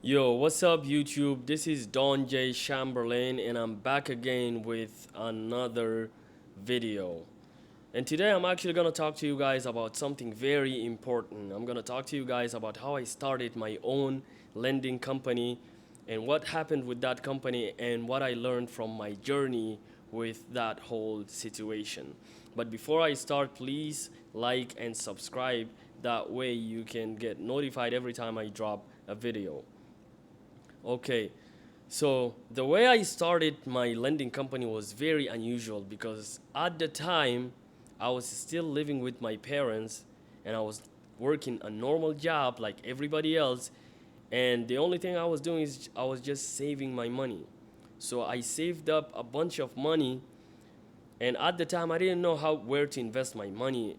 Yo, what's up, YouTube? This is Don J. Chamberlain, and I'm back again with another video. And today I'm actually gonna talk to you guys about something very important. I'm gonna talk to you guys about how I started my own lending company and what happened with that company and what I learned from my journey with that whole situation. But before I start, please like and subscribe. That way you can get notified every time I drop a video. Okay, so the way I started my lending company was very unusual because at the time I was still living with my parents and I was working a normal job like everybody else, and the only thing I was doing is I was just saving my money. So I saved up a bunch of money, and at the time I didn't know how where to invest my money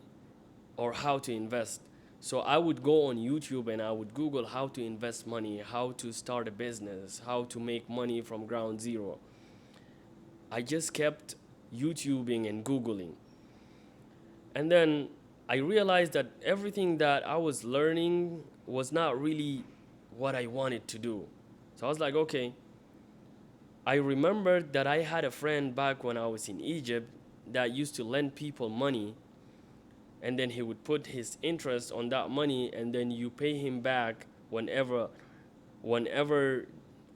or how to invest. So I would go on YouTube and I would Google how to invest money, how to start a business, how to make money from ground zero. I just kept YouTubing and Googling. And then I realized that everything that I was learning was not really what I wanted to do. So I was like, okay. I remembered that I had a friend back when I was in Egypt that used to lend people money, and then he would put his interest on that money, and then you pay him back whenever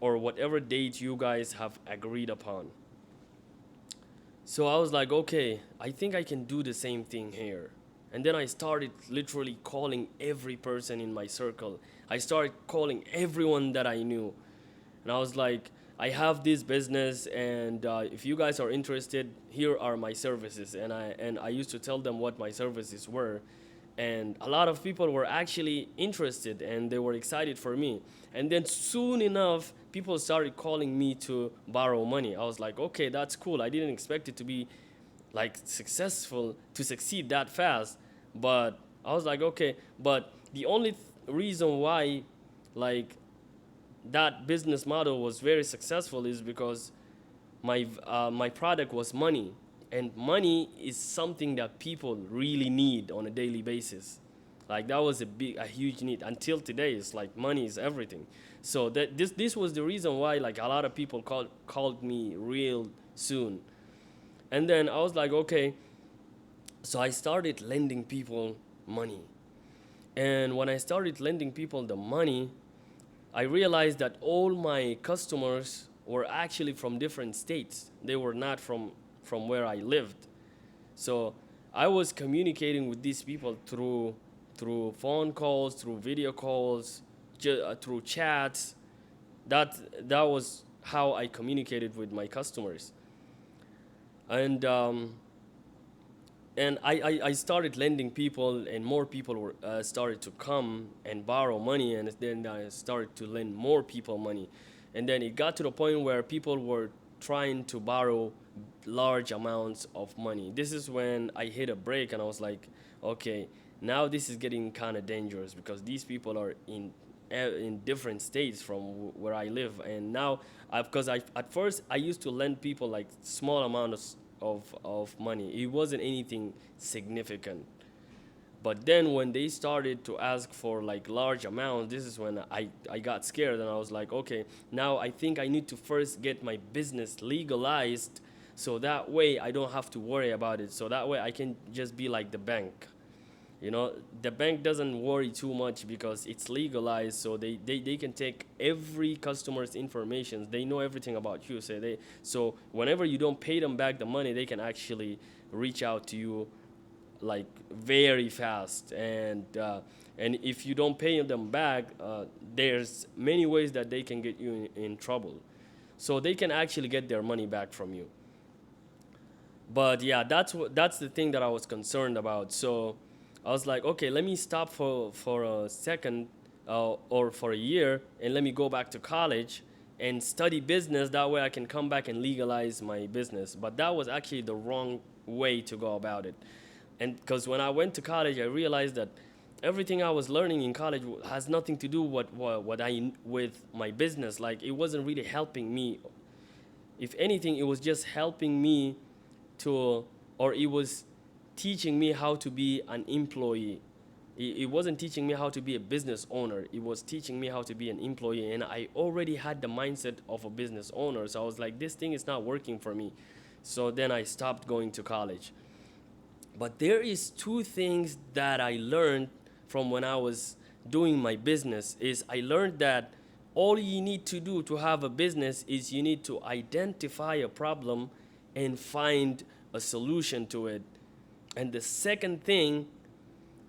or whatever date you guys have agreed upon. So I was like, okay, I think I can do the same thing here. And then I started literally calling every person in my circle. I started calling everyone that I knew. And I was like, I have this business, and if you guys are interested, here are my services. And I used to tell them what my services were, and a lot of people were actually interested and they were excited for me. And then soon enough, people started calling me to borrow money. I was like, okay, that's cool. I didn't expect it to be like successful to succeed that fast, but I was like, okay. But the only reason why, like, that business model was very successful is because my product was money, and money is something that people really need on a daily basis. Like, that was a huge need until today. It's like money is everything. So that this was the reason why, like, a lot of people called me real soon. And then I was like, okay. So I started lending people money, and when I started lending people the money, I realized that all my customers were actually from different states. They were not from where I lived. So I was communicating with these people through phone calls, through video calls, through chats. That was how I communicated with my customers. And I started lending people, and more people started to come and borrow money, and then I started to lend more people money. And then it got to the point where people were trying to borrow large amounts of money. This is when I hit a break and I was like, okay, now this is getting kind of dangerous because these people are in different states from where I live. And now, because I at first I used to lend people like small amounts of money. It wasn't anything significant. But then when they started to ask for like large amounts, this is when I got scared, and I was like, okay, now I think I need to first get my business legalized, so that way I don't have to worry about it. So that way I can just be like the bank. The bank doesn't worry too much because it's legalized, so they can take every customer's information. They know everything about you. So whenever you don't pay them back the money, they can actually reach out to you like very fast. And if you don't pay them back, there's many ways that they can get you in trouble. So they can actually get their money back from you. But yeah, that's the thing that I was concerned about. So I was like, okay, let me stop for a second, or for a year, and let me go back to college and study business. That way I can come back and legalize my business. But that was actually the wrong way to go about it. And because when I went to college, I realized that everything I was learning in college has nothing to do with my business. Like, it wasn't really helping me. If anything, it was just helping me to, or it was teaching me how to be an employee. It wasn't teaching me how to be a business owner. It was teaching me how to be an employee. And I already had the mindset of a business owner. So I was like, this thing is not working for me. So then I stopped going to college. But there is two things that I learned from when I was doing my business is I learned that all you need to do to have a business is you need to identify a problem and find a solution to it. And the second thing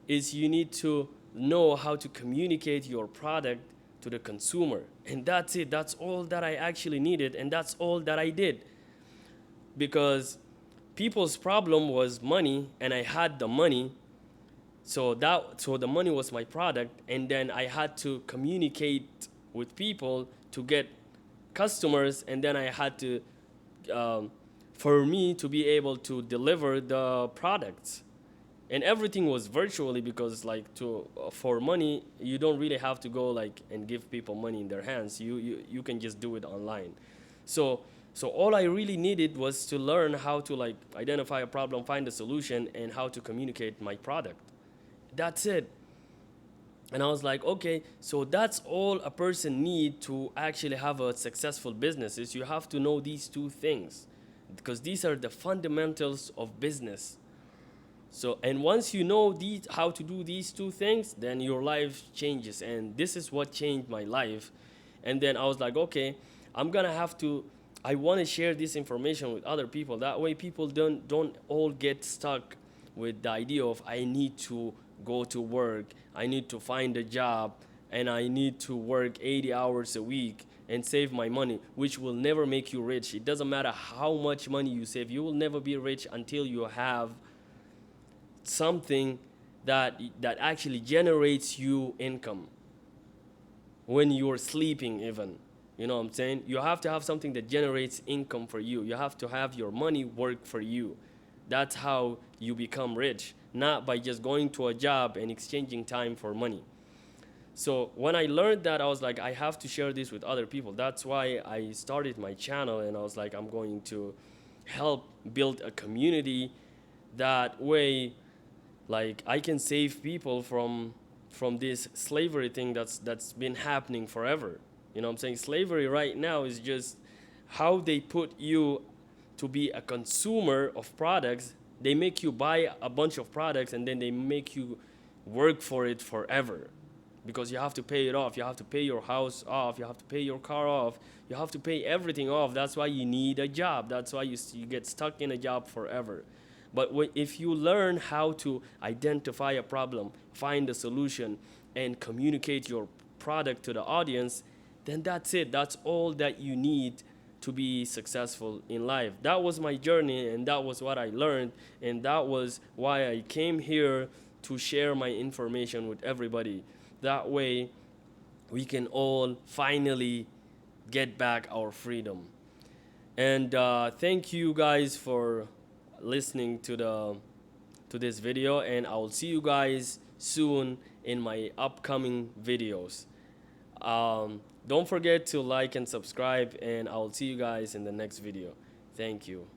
is you need to know how to communicate your product to the consumer. And that's it. That's all that I actually needed, and that's all that I did. Because people's problem was money, and I had the money. So the money was my product, and then I had to communicate with people to get customers, and then I had to for me to be able to deliver the products. And everything was virtually because like to for money you don't really have to go like and give people money in their hands. You can just do it online. So all I really needed was to learn how to like identify a problem, find a solution, and how to communicate my product. That's it. And I was like, okay, so that's all a person need to actually have a successful business is you have to know these two things, because these are the fundamentals of business. So, and once you know how to do these two things, then your life changes. And this is what changed my life. And then I was like, okay, I'm gonna have to. I want to share this information with other people. That way, people don't all get stuck with the idea of I need to go to work, I need to find a job, and I need to work 80 hours a week and save my money, which will never make you rich. It doesn't matter how much money you save. You will never be rich until you have something that actually generates you income when you're sleeping even. You know what I'm saying? You have to have something that generates income for you. You have to have your money work for you. That's how you become rich, not by just going to a job and exchanging time for money. So when I learned that, I was like, I have to share this with other people. That's why I started my channel, and I was like, I'm going to help build a community. That way, like I can save people from this slavery thing that's been happening forever. You know what I'm saying? Slavery right now is just how they put you to be a consumer of products. They make you buy a bunch of products, and then they make you work for it forever, because you have to pay it off. You have to pay your house off. You have to pay your car off. You have to pay everything off. That's why you need a job. That's why you get stuck in a job forever. But if you learn how to identify a problem, find a solution, and communicate your product to the audience, then that's it. That's all that you need to be successful in life. That was my journey, and that was what I learned, and that was why I came here to share my information with everybody. That way, we can all finally get back our freedom. And thank you guys for listening to this video, and I will see you guys soon in my upcoming videos. Don't forget to like and subscribe, and I will see you guys in the next video. Thank you.